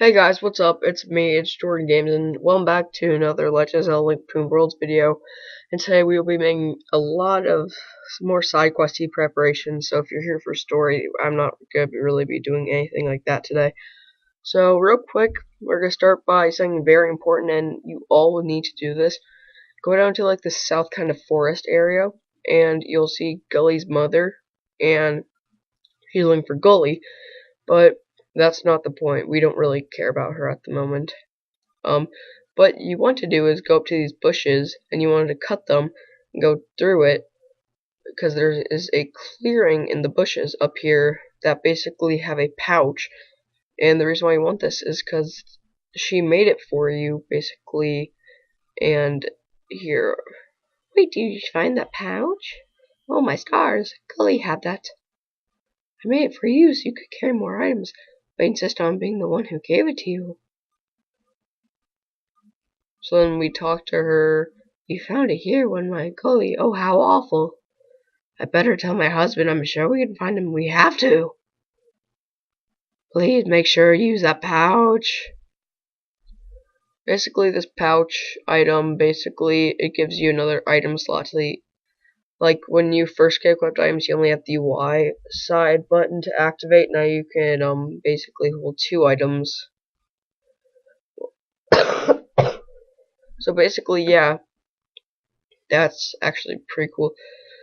Hey guys, what's up? It's me, it's Jordan Games, and welcome back to another Legend of Zelda Link Between Worlds video. And today we will be making a lot of some more side questy preparations. So if you're here for story, I'm not gonna really be doing anything like that today. So real quick, we're gonna start by something very important, and you all will need to do this. Go down to like the south kind of forest area, and you'll see Gully's mother, and he's looking for Gully, but that's not the point. We don't really care about her at the moment. What you want to do is go up to these bushes, and you want to cut them and go through it, because there is a clearing in the bushes up here that basically have a pouch. And the reason why you want this is because she made it for you, basically. And here, wait, did you find that pouch? Oh my stars, Gully had that. I made it for you so you could carry more items, but I insist on being the one who gave it to you. So then we talked to her. You found it here when my Gully. Oh, how awful. I better tell my husband. I'm sure we can find him. We have to. Please make sure you use that pouch. Basically, this pouch item, it gives you another item slot to the. Like, when you first get equipped items, you only have the Y side button to activate. Now you can, basically hold 2 items. So basically, yeah, that's actually pretty cool.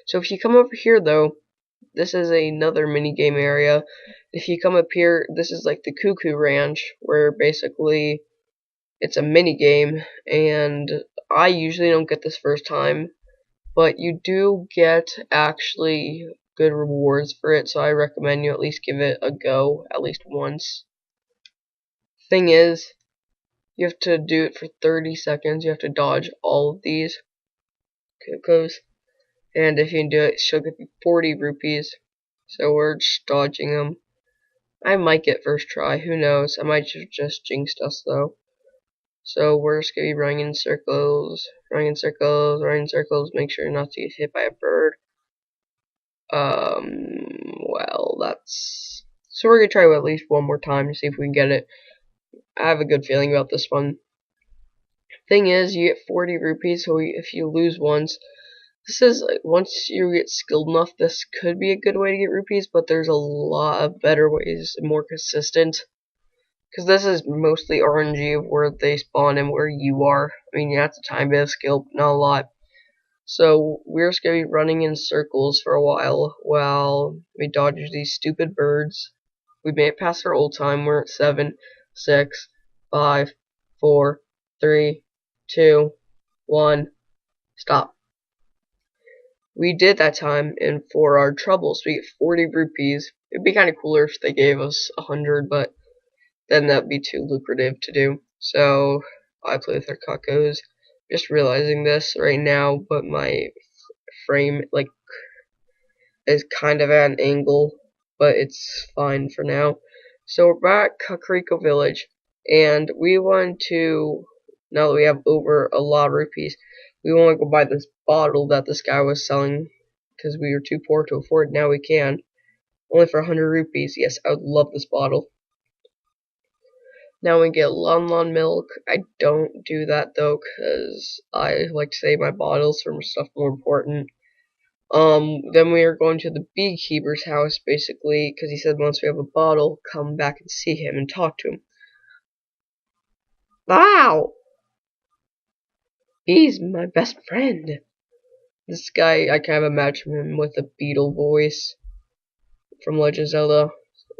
So if you come over here, though, this is another mini-game area. If you come up here, this is like the Cuckoo Ranch, where basically it's a mini-game, and I usually don't get this first time, but you do get actually good rewards for it, so I recommend you at least give it a go at least once. Thing is, you have to do it for 30 seconds. You have to dodge all of these cuckoos. And if you can do it, she'll give you 40 rupees. So we're just dodging them. I might get first try, who knows. I might just jinxed us though. So we're just gonna be running in circles, running in circles, running in circles, make sure not to get hit by a bird. Well, that's... So we're gonna try at least one more time to see if we can get it. I have a good feeling about this one. Thing is, you get 40 rupees, so if you lose once, this is like, once you get skilled enough, this could be a good way to get rupees, but there's a lot of better ways, more consistent. Because this is mostly RNG of where they spawn and where you are. I mean, you have to time bit of skill, but not a lot. So we're just gonna be running in circles for a while we dodge these stupid birds. We made it past our old time. We're at 7, 6, 5, 4, 3, 2, 1. Stop. We did that time, and for our troubles, we get 40 rupees. It'd be kind of cooler if they gave us 100, but then that'd be too lucrative to do. So I play with our cuckoos. Just realizing this right now, but my frame is kind of at an angle, but it's fine for now. So we're back at Kakariko Village, and we want to, now that we have over a lot of rupees, we want to go buy this bottle that this guy was selling, because we were too poor to afford. Now we can. Only for 100 rupees. Yes, I would love this bottle. Now we get Lon milk. I don't do that though, because I like to save my bottles for stuff more important. Then we are going to the beekeeper's house, basically, because he said once we have a bottle, come back and see him and talk to him. Wow! He's my best friend. This guy, I kind of imagine him with a beetle voice from Legend of Zelda,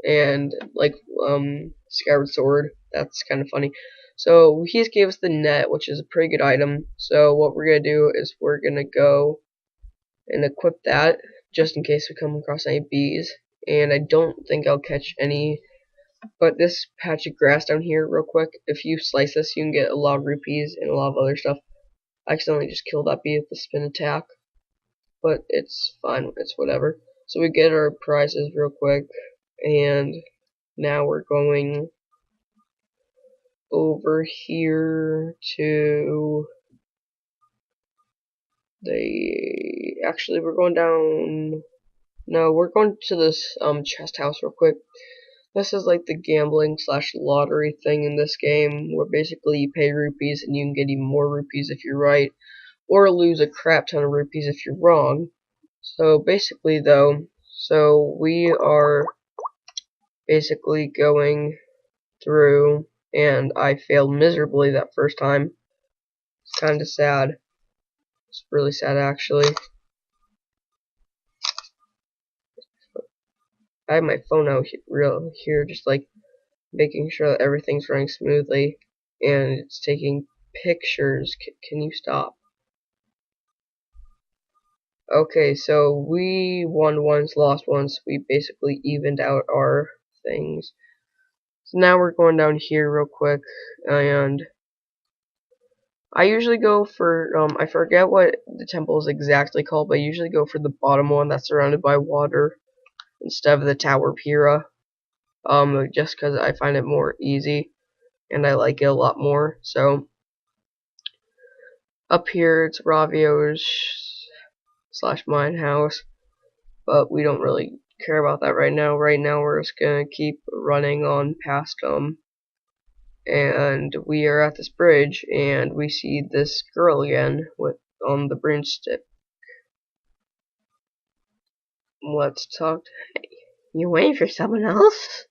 and like Skyward Sword. That's kind of funny. So he's gave us the net, which is a pretty good item. So what we're gonna do is we're gonna go and equip that just in case we come across any bees. And I don't think I'll catch any. But this patch of grass down here, real quick, if you slice this, you can get a lot of rupees and a lot of other stuff. I accidentally just killed that bee with the spin attack, but it's fine, it's whatever. So we get our prizes real quick, and now we're going over here to we're going down. No, we're going to this chest house real quick. This is like the gambling slash lottery thing in this game, where basically you pay rupees and you can get even more rupees if you're right, or lose a crap ton of rupees if you're wrong. So basically though, so we are basically going through, and I failed miserably that first time. It's kind of sad. It's really sad actually. I have my phone out here just like making sure that everything's running smoothly, and it's taking pictures. Can you stop? Okay, so we won once, lost once. We basically evened out our things. So now we're going down here real quick, and I usually go for, I forget what the temple is exactly called, but I usually go for the bottom one that's surrounded by water instead of the Tower Pira, just because I find it more easy, and I like it a lot more. So, up here it's Ravio's slash mine house, but we don't really care about that right now. Right now we're just gonna keep running on past them, and we are at this bridge, and we see this girl again with on the broomstick. Let's talk. You waiting for someone else?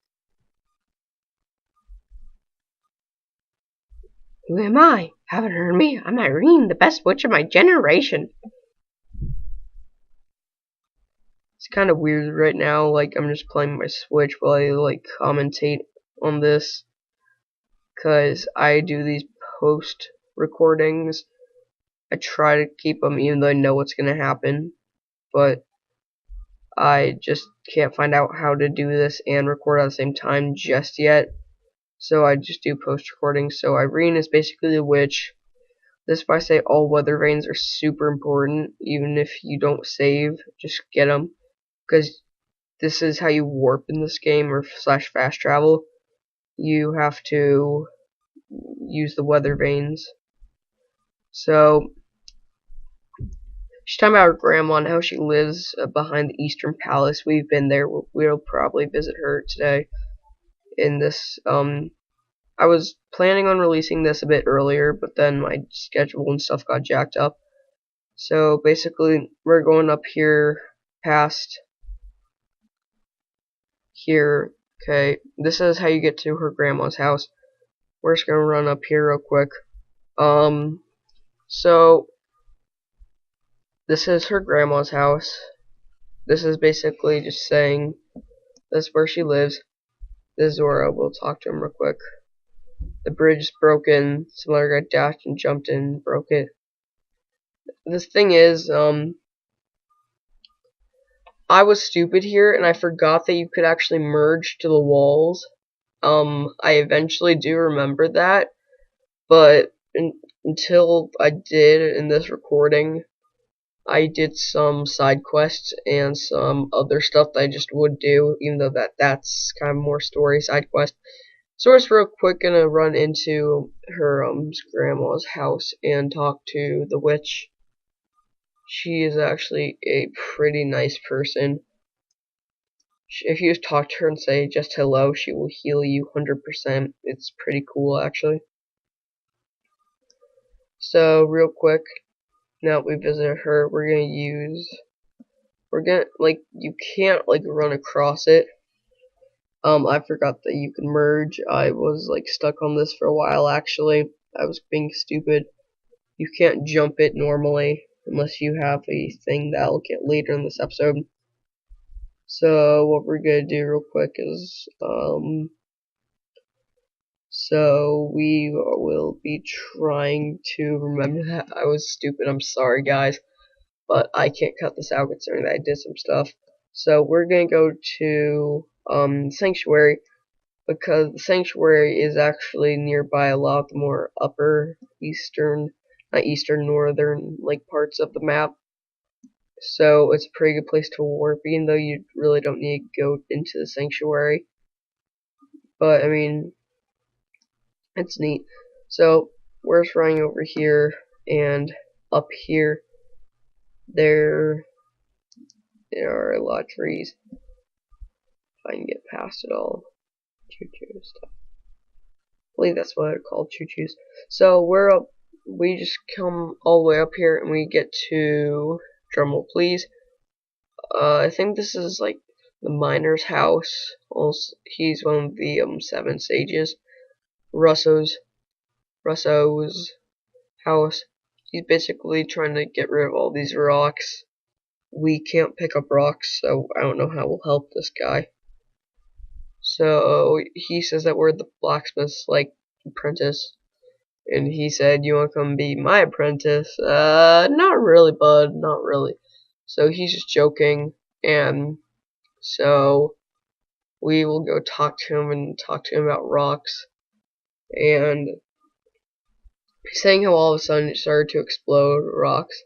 Who am I? Haven't heard me? I'm Irene, the best witch of my generation. It's kind of weird right now, like I'm just playing my Switch while I like commentate on this, cause I do these post recordings. I try to keep them even though I know what's gonna happen, but I just can't find out how to do this and record at the same time just yet. So I just do post recording. So Irene is basically the witch. This is why I say all weather vanes are super important. Even if you don't save, just get them, because this is how you warp in this game, or slash fast travel. You have to use the weather vanes. So she's talking about her grandma and how she lives behind the Eastern Palace. We've been there. We'll probably visit her today. In this, I was planning on releasing this a bit earlier, but then my schedule and stuff got jacked up. So basically, we're going up here past here. Okay, this is how you get to her grandma's house. We're just gonna run up here real quick. So this is her grandma's house. This is basically just saying this is where she lives. This is Zora. We'll talk to him real quick. The bridge is broken. Some other guy dashed and jumped in and broke it. This thing is, I was stupid here and I forgot that you could actually merge to the walls. I eventually do remember that, but until I did in this recording, I did some side quests and some other stuff that I just would do, even though that's kind of more story side quest. So we're just real quick gonna run into her grandma's house and talk to the witch. She is actually a pretty nice person. If you just talk to her and say just hello, she will heal you 100%. It's pretty cool actually. So real quick, now that we visit her, we're gonna like, you can't like run across it. I forgot that you can merge. I was like stuck on this for a while actually. I was being stupid. You can't jump it normally unless you have a thing that I'll get later in this episode. So what we're gonna do real quick is so we will be trying to remember that. I was stupid, I'm sorry guys, but I can't cut this out considering that I did some stuff. So we're gonna go to Sanctuary, because the Sanctuary is actually nearby a lot more upper eastern, not eastern, northern like parts of the map. So it's a pretty good place to warp, even though you really don't need to go into the Sanctuary. But I mean, it's neat. So we're just running over here, and up here there are a lot of trees. If I can get past it all. Choo-choo stuff. I believe that's what it's called, choo-choos. So we're up. We just come all the way up here, and we get to drumroll, please. I think this is like the miner's house. Also, he's one of the 7 sages. Russo's house. He's basically trying to get rid of all these rocks. We can't pick up rocks, so I don't know how we'll help this guy. So he says that we're the blacksmith's like apprentice, and he said, "You want to come be my apprentice?" Not really, bud, not really. So he's just joking, and so we will go talk to him and talk to him about rocks, and he's saying how all of a sudden it started to explode rocks,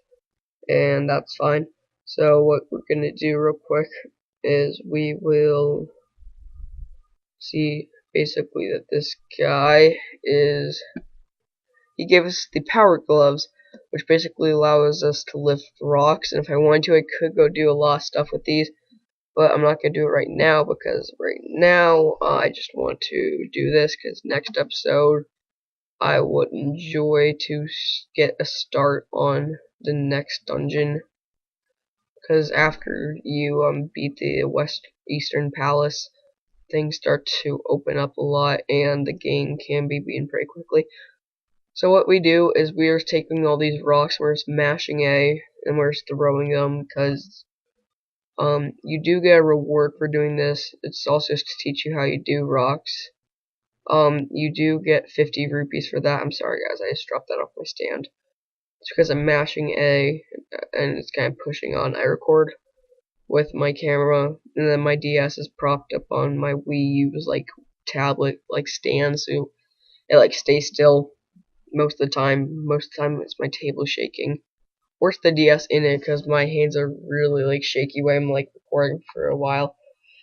and that's fine. So what we're gonna do real quick is we will see basically that this guy is, he gave us the power gloves, which basically allows us to lift rocks, and if I wanted to I could go do a lot of stuff with these, but I'm not going to do it right now because right now I just want to do this because next episode I would enjoy to get a start on the next dungeon, because after you beat the Eastern Palace, things start to open up a lot and the game can be beaten pretty quickly. So what we do is we are taking all these rocks, we're smashing A, and we're throwing them, because you do get a reward for doing this. It's also to teach you how you do rocks. You do get 50 rupees for that. I'm sorry guys, I just dropped that off my stand. It's because I'm mashing A, and it's kind of pushing on. I record with my camera, and then my DS is propped up on my Wii U's like tablet like stand, so it like stays still most of the time. Most of the time it's my table shaking. Worse the DS in it because my hands are really like shaky when I'm like recording for a while.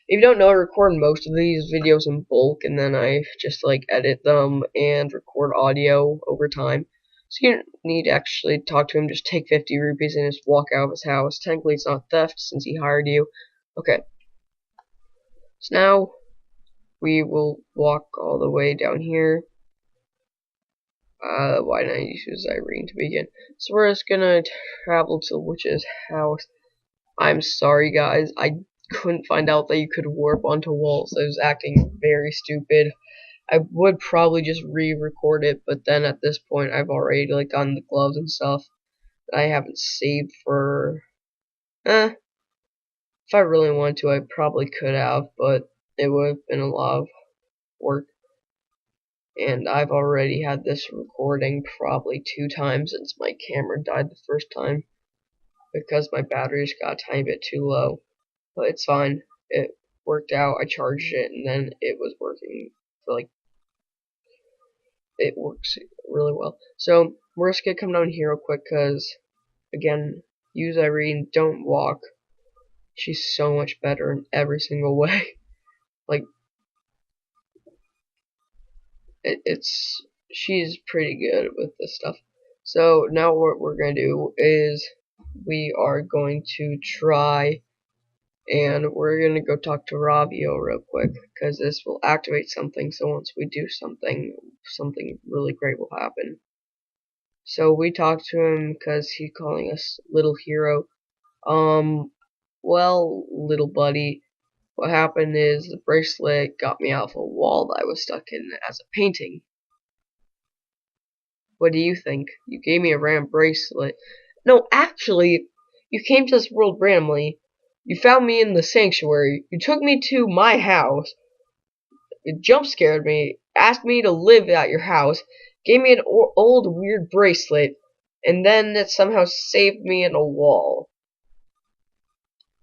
If you don't know, I record most of these videos in bulk, and then I just like edit them and record audio over time. So you don't need to actually talk to him, just take 50 rupees and just walk out of his house. Technically it's not theft since he hired you. Okay. So now we will walk all the way down here. Why didn't I use Irene to begin? So we're just gonna travel to the witch's house. I'm sorry guys, I couldn't find out that you could warp onto walls. I was acting very stupid. I would probably just re-record it, but then at this point I've already like gotten the gloves and stuff that I haven't saved for. If I really wanted to I probably could have, but it would have been a lot of work. And I've already had this recording probably 2 times since my camera died the first time, because my battery just got a tiny bit too low. But it's fine. It worked out. I charged it, and then it was working for like, it works really well. So we're just gonna come down here real quick, because again, use Irene, don't walk. She's so much better in every single way. Like, she's pretty good with this stuff. So now what we're gonna do is we are going to try, and we're gonna go talk to Ravio real quick, because this will activate something. So once we do something, something really great will happen. So we talked to him because he's calling us little hero. Well, little buddy, what happened is the bracelet got me out of a wall that I was stuck in as a painting. What do you think? You gave me a random bracelet. No, actually, you came to this world randomly. You found me in the sanctuary. You took me to my house. You jump scared me. Asked me to live at your house. Gave me an old weird bracelet. And then it somehow saved me in a wall.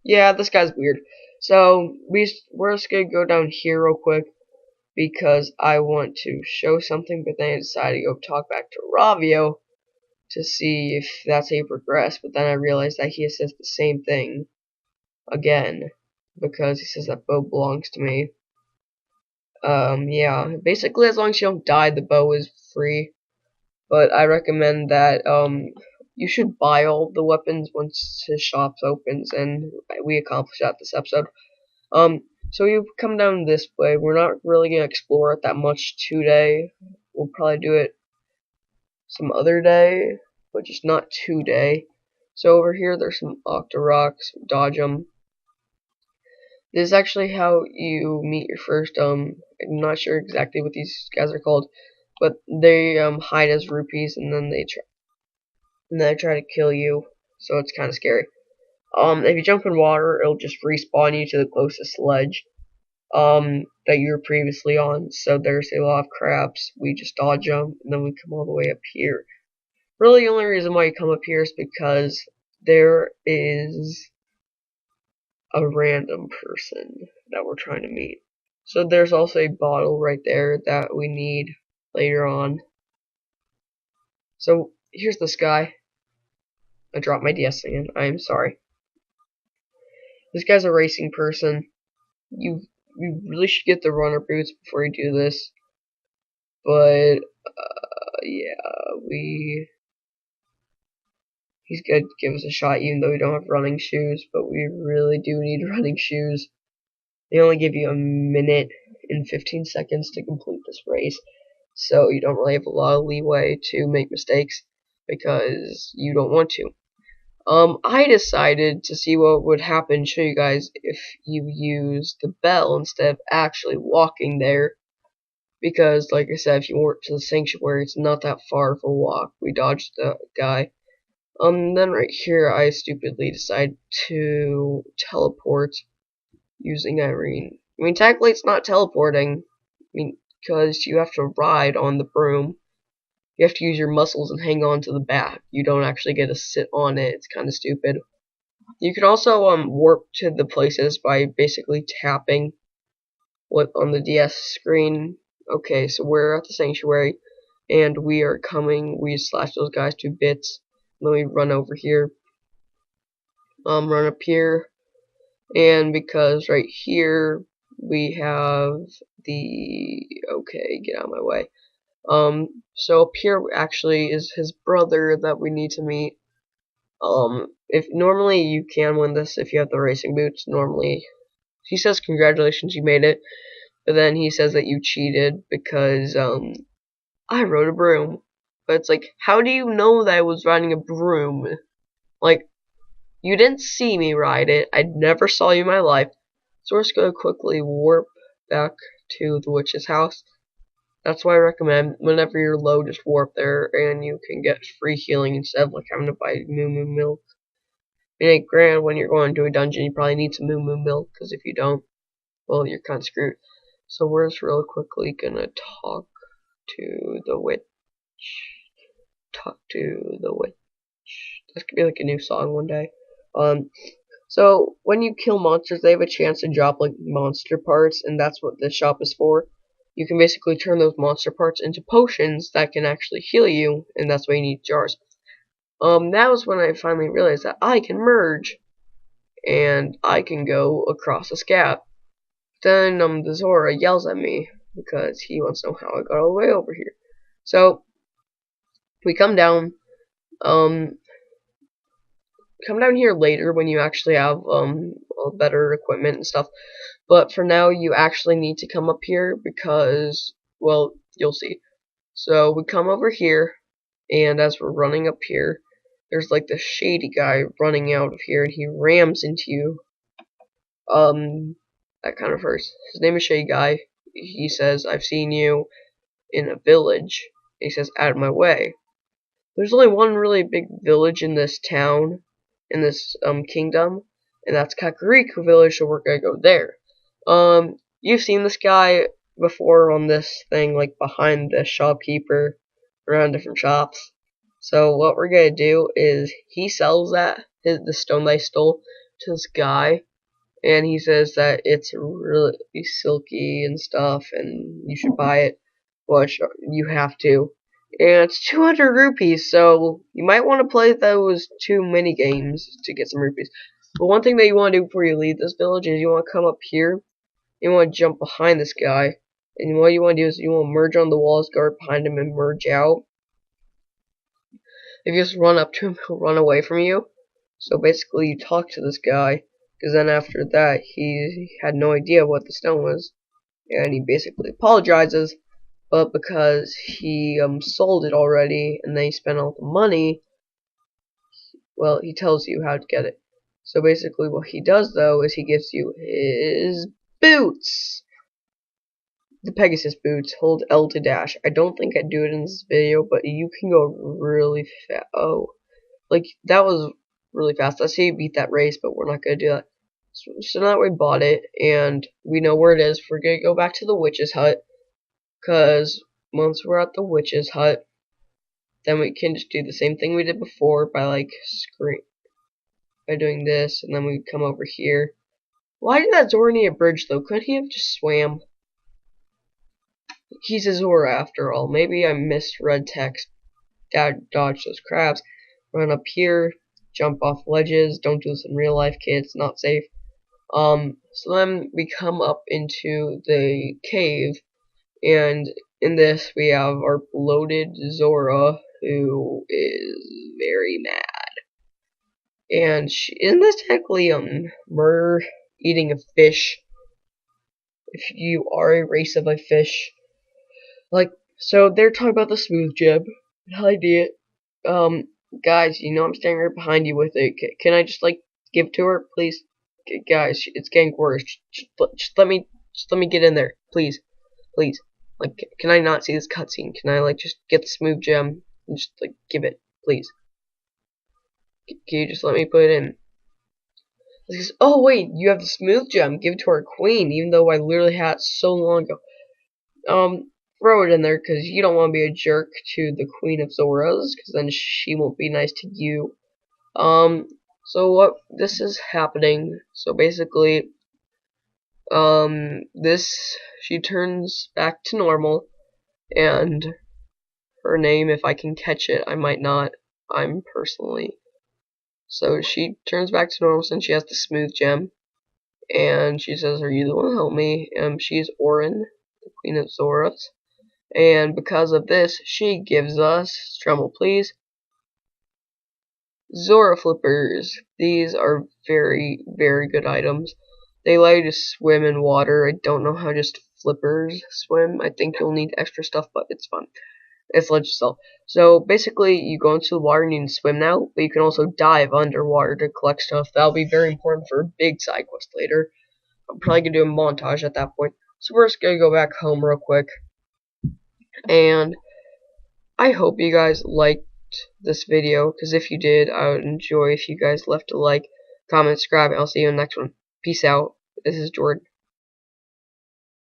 Yeah, this guy's weird. So, we're just gonna go down here real quick, because I want to show something, but then I decided to go talk back to Ravio to see if that's how you progress, but then I realized that he says the same thing again, because he says that bow belongs to me. Yeah, basically as long as you don't die, the bow is free, but I recommend that, you should buy all the weapons once his shop opens, and we accomplish that this episode. So you come down this way. We're not really gonna explore it that much today. We'll probably do it some other day, but just not today. So over here, there's some Octoroks. Dodge them. This is actually how you meet your first. I'm not sure exactly what these guys are called, but they hide as rupees, and then they try to kill you. So it's kind of scary. If you jump in water, it'll just respawn you to the closest ledge that you were previously on. So there's a lot of crabs. We just dodge them, and then we come all the way up here. Really, the only reason why you come up here is because there is a random person that we're trying to meet. So there's also a bottle right there that we need later on. So here's this guy. I dropped my DS again. I am sorry. This guy's a racing person. You really should get the runner boots before you do this. But yeah, he's gonna give us a shot even though we don't have running shoes, but we really do need running shoes. They only give you a minute and 15 seconds to complete this race, so you don't really have a lot of leeway to make mistakes because you don't want to. I decided to see what would happen, show you guys if you use the bell instead of actually walking there. Because, like I said, if you walk to the sanctuary, it's not that far of a walk. We dodged the guy. Then right here, I stupidly decide to teleport using Irene. I mean, technically, it's not teleporting. I mean, because you have to ride on the broom. You have to use your muscles and hang on to the back. You don't actually get to sit on it. It's kind of stupid. You can also warp to the places by basically tapping what on the DS screen. Okay, so we're at the sanctuary, and we are coming. We slash those guys to bits. Then we run over here. Run up here, and because right here we have the okay, get out of my way. So up here actually is his brother that we need to meet. If normally you can win this if you have the racing boots. Normally, he says congratulations, you made it, but then he says that you cheated because I rode a broom. But it's like, how do you know that I was riding a broom? Like, you didn't see me ride it. I never saw you in my life. So we're just gonna quickly warp back to the witch's house. That's why I recommend whenever you're low, just warp there, and you can get free healing instead of like having to buy Moo Moo milk. I mean, granted, when you're going to a dungeon, you probably need some Moo Moo milk, because if you don't, well, you're kind of screwed. So we're just real quickly gonna talk to the witch. Talk to the witch. This could be like a new song one day. So when you kill monsters, they have a chance to drop like monster parts, and that's what this shop is for. You can basically turn those monster parts into potions that can actually heal you, and that's why you need jars. That was when I finally realized that I can merge, and I can go across a scab. Then the Zora yells at me because he wants to know how I got all the way over here. So we come down here later when you actually have better equipment and stuff. But for now, you actually need to come up here because, well, you'll see. So we come over here, and as we're running up here, there's like this shady guy running out of here, and he rams into you. That kind of hurts. His name is Shady Guy. He says, "I've seen you in a village." He says, "Out of my way." There's only one really big village in this town, in this kingdom, and that's Kakariko Village, so we're gonna go there. You've seen this guy before on this thing, like behind the shopkeeper, around different shops. So what we're gonna do is he sells the stone that I stole to this guy, and he says that it's really silky and stuff, and you should buy it. Which you have to. And it's 200 rupees, so you might want to play those 2 mini games to get some rupees. But one thing that you want to do before you leave this village is you want to come up here. You want to jump behind this guy. And what you want to do is you want to merge on the walls, guard behind him, and merge out. If you just run up to him, he'll run away from you. So basically, you talk to this guy, because then after that he had no idea what the stone was, and he basically apologizes. But because he sold it already and then he spent all the money, well, he tells you how to get it. So basically what he does though is he gives you his boots. The Pegasus boots. Hold L to dash. I don't think I'd do it in this video, but you can go really fast. Oh, like that was really fast. I say you beat that race, but we're not gonna do that. So now we bought it and we know where it is. We're gonna go back to the witch's hut, cause once we're at the witch's hut, then we can just do the same thing we did before by doing this, and then we come over here. Why did that Zora need a bridge though? Couldn't he have just swam? He's a Zora after all. Maybe I misread text. Dodge those crabs. Run up here. Jump off ledges. Don't do this in real life, kids. Not safe. So then we come up into the cave, and in this we have our bloated Zora, who is very mad. And isn't this technically murder, eating a fish? If you are a race of a fish, so they're talking about the smooth gem. How I do it. Guys, you know I'm standing right behind you with it. Can I just give it to her, please? Guys, it's getting worse. Just let me get in there, please. Can I not see this cutscene? Can I just get the smooth gem and just give it, please? Can you just let me put it in? Oh wait, you have the smooth gem. Give it to our queen, even though I literally had it so long ago. Throw it in there because you don't want to be a jerk to the Queen of Zoras, because then she won't be nice to you. So what this is happening? So basically, she turns back to normal, and her name, if I can catch it, I might not. I'm personally. So she turns back to normal since she has the smooth gem, and she says, "Are you the one to help me?" She's Orin, the Queen of Zoras. And because of this, she gives us, drumroll please, Zora flippers. These are very, very good items. They allow you to swim in water. I don't know how just flippers swim. I think you'll need extra stuff, but it's fun. It's let yourself. So basically, you go into the water and you can swim now, but you can also dive underwater to collect stuff. That'll be very important for a big side quest later. I'm probably gonna do a montage at that point. So we're just gonna go back home real quick. And I hope you guys liked this video, because if you did, I would enjoy if you guys left a like, comment, subscribe, and I'll see you in the next one. Peace out. This is Jordan.